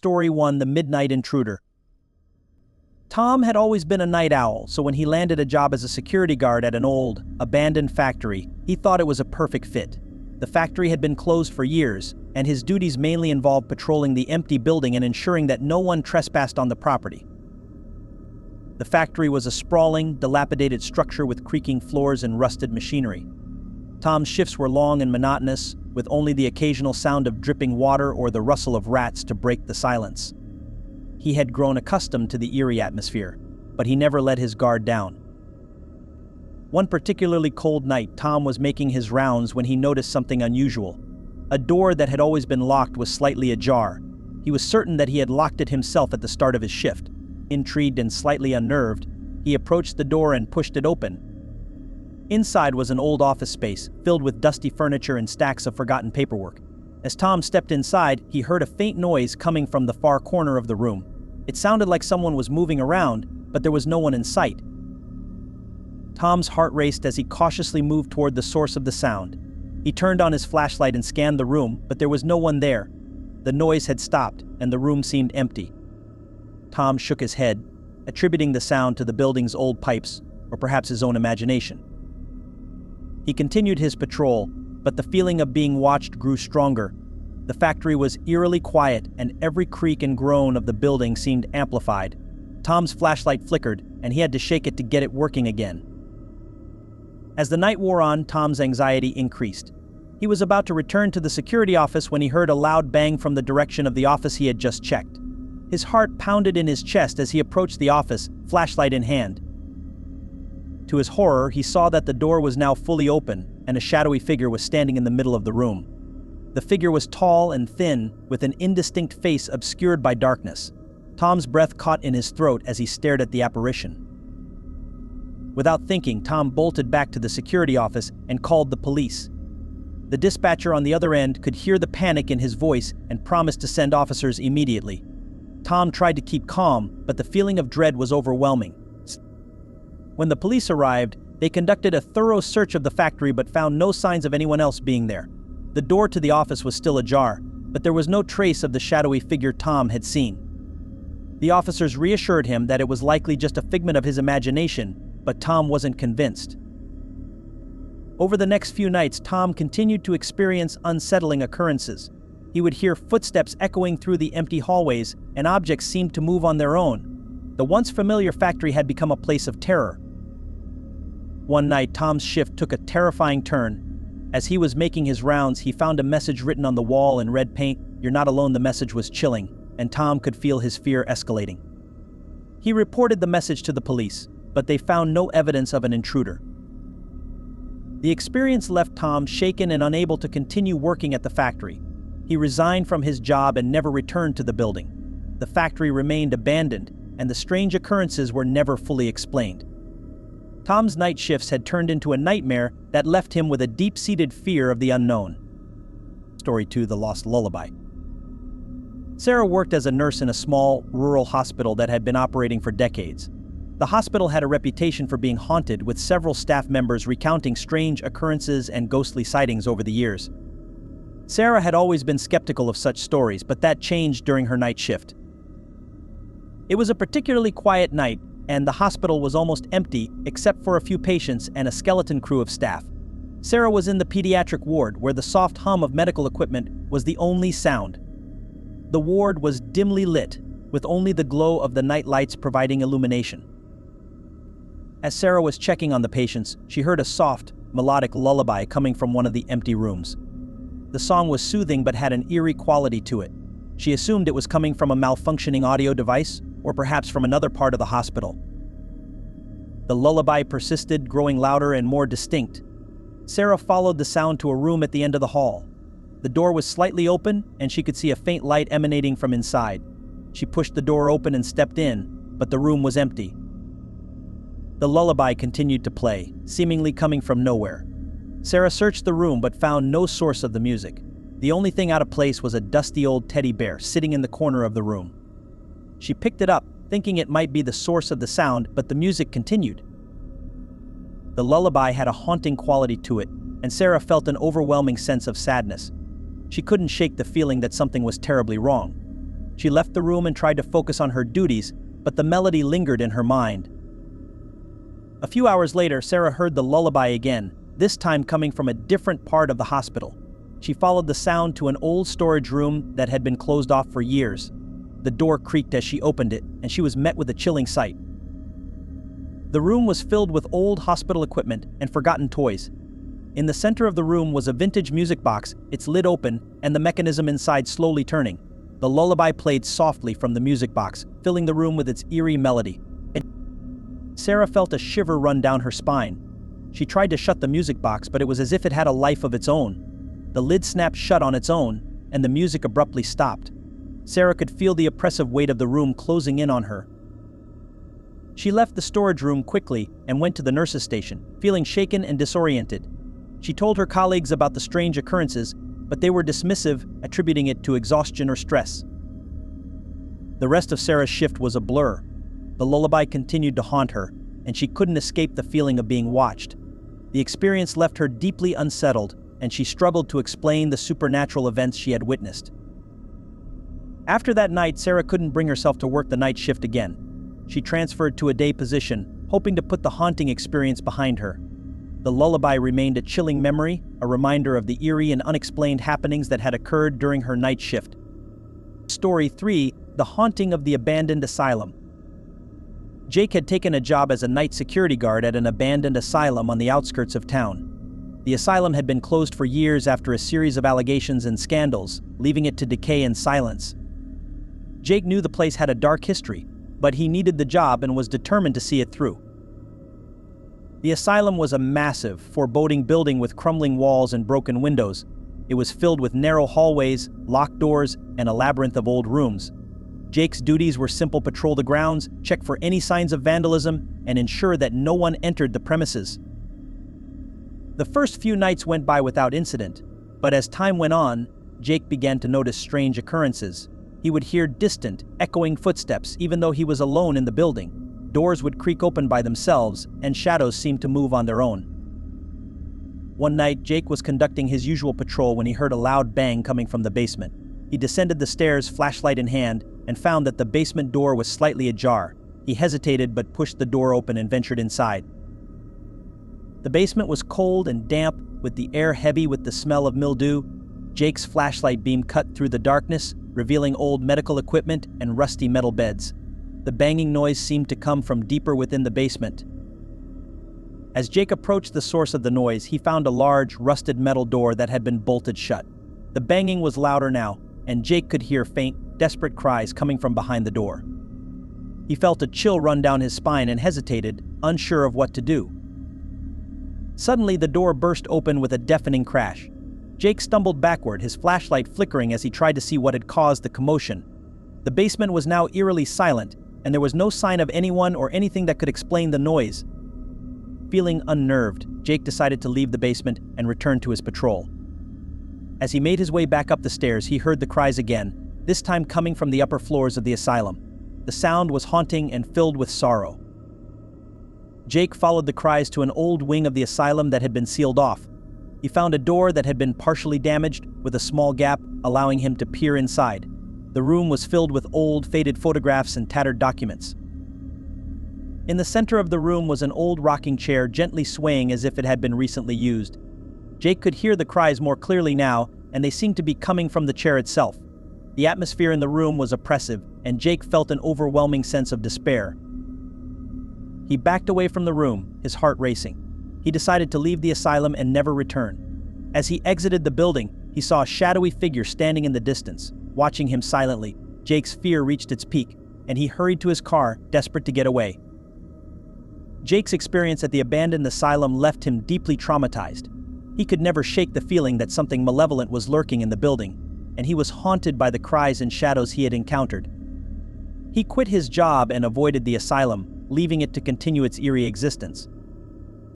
Story 1: The Midnight Intruder. Tom had always been a night owl, so when he landed a job as a security guard at an old, abandoned factory, he thought it was a perfect fit. The factory had been closed for years, and his duties mainly involved patrolling the empty building and ensuring that no one trespassed on the property. The factory was a sprawling, dilapidated structure with creaking floors and rusted machinery. Tom's shifts were long and monotonous, with only the occasional sound of dripping water or the rustle of rats to break the silence. He had grown accustomed to the eerie atmosphere, but he never let his guard down. One particularly cold night, Tom was making his rounds when he noticed something unusual. A door that had always been locked was slightly ajar. He was certain that he had locked it himself at the start of his shift. Intrigued and slightly unnerved, he approached the door and pushed it open. Inside was an old office space, filled with dusty furniture and stacks of forgotten paperwork. As Tom stepped inside, he heard a faint noise coming from the far corner of the room. It sounded like someone was moving around, but there was no one in sight. Tom's heart raced as he cautiously moved toward the source of the sound. He turned on his flashlight and scanned the room, but there was no one there. The noise had stopped, and the room seemed empty. Tom shook his head, attributing the sound to the building's old pipes, or perhaps his own imagination. He continued his patrol, but the feeling of being watched grew stronger. The factory was eerily quiet, and every creak and groan of the building seemed amplified. Tom's flashlight flickered, and he had to shake it to get it working again. As the night wore on, Tom's anxiety increased. He was about to return to the security office when he heard a loud bang from the direction of the office he had just checked. His heart pounded in his chest as he approached the office, flashlight in hand. To his horror, he saw that the door was now fully open, and a shadowy figure was standing in the middle of the room. The figure was tall and thin, with an indistinct face obscured by darkness. Tom's breath caught in his throat as he stared at the apparition. Without thinking, Tom bolted back to the security office and called the police. The dispatcher on the other end could hear the panic in his voice and promised to send officers immediately. Tom tried to keep calm, but the feeling of dread was overwhelming. When the police arrived, they conducted a thorough search of the factory but found no signs of anyone else being there. The door to the office was still ajar, but there was no trace of the shadowy figure Tom had seen. The officers reassured him that it was likely just a figment of his imagination, but Tom wasn't convinced. Over the next few nights, Tom continued to experience unsettling occurrences. He would hear footsteps echoing through the empty hallways, and objects seemed to move on their own. The once familiar factory had become a place of terror. One night, Tom's shift took a terrifying turn. As he was making his rounds, he found a message written on the wall in red paint. "You're not alone." The message was chilling, and Tom could feel his fear escalating. He reported the message to the police, but they found no evidence of an intruder. The experience left Tom shaken and unable to continue working at the factory. He resigned from his job and never returned to the building. The factory remained abandoned, and the strange occurrences were never fully explained. Tom's night shifts had turned into a nightmare that left him with a deep-seated fear of the unknown. Story 2: The Lost Lullaby. Sarah worked as a nurse in a small, rural hospital that had been operating for decades. The hospital had a reputation for being haunted, with several staff members recounting strange occurrences and ghostly sightings over the years. Sarah had always been skeptical of such stories, but that changed during her night shift. It was a particularly quiet night, and the hospital was almost empty except for a few patients and a skeleton crew of staff. Sarah was in the pediatric ward, where the soft hum of medical equipment was the only sound. The ward was dimly lit, with only the glow of the night lights providing illumination. As Sarah was checking on the patients, she heard a soft, melodic lullaby coming from one of the empty rooms. The song was soothing but had an eerie quality to it. She assumed it was coming from a malfunctioning audio device, or perhaps from another part of the hospital. The lullaby persisted, growing louder and more distinct. Sarah followed the sound to a room at the end of the hall. The door was slightly open, and she could see a faint light emanating from inside. She pushed the door open and stepped in, but the room was empty. The lullaby continued to play, seemingly coming from nowhere. Sarah searched the room but found no source of the music. The only thing out of place was a dusty old teddy bear sitting in the corner of the room. She picked it up, thinking it might be the source of the sound, but the music continued. The lullaby had a haunting quality to it, and Sarah felt an overwhelming sense of sadness. She couldn't shake the feeling that something was terribly wrong. She left the room and tried to focus on her duties, but the melody lingered in her mind. A few hours later, Sarah heard the lullaby again, this time coming from a different part of the hospital. She followed the sound to an old storage room that had been closed off for years. The door creaked as she opened it, and she was met with a chilling sight. The room was filled with old hospital equipment and forgotten toys. In the center of the room was a vintage music box, its lid open, and the mechanism inside slowly turning. The lullaby played softly from the music box, filling the room with its eerie melody. Sarah felt a shiver run down her spine. She tried to shut the music box, but it was as if it had a life of its own. The lid snapped shut on its own, and the music abruptly stopped. Sarah could feel the oppressive weight of the room closing in on her. She left the storage room quickly and went to the nurse's station, feeling shaken and disoriented. She told her colleagues about the strange occurrences, but they were dismissive, attributing it to exhaustion or stress. The rest of Sarah's shift was a blur. The lullaby continued to haunt her, and she couldn't escape the feeling of being watched. The experience left her deeply unsettled, and she struggled to explain the supernatural events she had witnessed. After that night, Sarah couldn't bring herself to work the night shift again. She transferred to a day position, hoping to put the haunting experience behind her. The lullaby remained a chilling memory, a reminder of the eerie and unexplained happenings that had occurred during her night shift. Story 3: The Haunting of the Abandoned Asylum. Jake had taken a job as a night security guard at an abandoned asylum on the outskirts of town. The asylum had been closed for years after a series of allegations and scandals, leaving it to decay in silence. Jake knew the place had a dark history, but he needed the job and was determined to see it through. The asylum was a massive, foreboding building with crumbling walls and broken windows. It was filled with narrow hallways, locked doors, and a labyrinth of old rooms. Jake's duties were simple: patrol the grounds, check for any signs of vandalism, and ensure that no one entered the premises. The first few nights went by without incident, but as time went on, Jake began to notice strange occurrences. He would hear distant, echoing footsteps even though he was alone in the building. Doors would creak open by themselves, and shadows seemed to move on their own. One night, Jake was conducting his usual patrol when he heard a loud bang coming from the basement. He descended the stairs, flashlight in hand, and found that the basement door was slightly ajar. He hesitated but pushed the door open and ventured inside. The basement was cold and damp, with the air heavy with the smell of mildew. Jake's flashlight beam cut through the darkness, revealing old medical equipment and rusty metal beds. The banging noise seemed to come from deeper within the basement. As Jake approached the source of the noise, he found a large, rusted metal door that had been bolted shut. The banging was louder now, and Jake could hear faint, desperate cries coming from behind the door. He felt a chill run down his spine and hesitated, unsure of what to do. Suddenly, the door burst open with a deafening crash. Jake stumbled backward, his flashlight flickering as he tried to see what had caused the commotion. The basement was now eerily silent, and there was no sign of anyone or anything that could explain the noise. Feeling unnerved, Jake decided to leave the basement and return to his patrol. As he made his way back up the stairs, he heard the cries again, this time coming from the upper floors of the asylum. The sound was haunting and filled with sorrow. Jake followed the cries to an old wing of the asylum that had been sealed off. He found a door that had been partially damaged, with a small gap, allowing him to peer inside. The room was filled with old, faded photographs and tattered documents. In the center of the room was an old rocking chair gently swaying as if it had been recently used. Jake could hear the cries more clearly now, and they seemed to be coming from the chair itself. The atmosphere in the room was oppressive, and Jake felt an overwhelming sense of despair. He backed away from the room, his heart racing. He decided to leave the asylum and never return. As he exited the building, he saw a shadowy figure standing in the distance, watching him silently. Jake's fear reached its peak, and he hurried to his car, desperate to get away. Jake's experience at the abandoned asylum left him deeply traumatized. He could never shake the feeling that something malevolent was lurking in the building, and he was haunted by the cries and shadows he had encountered. He quit his job and avoided the asylum, leaving it to continue its eerie existence.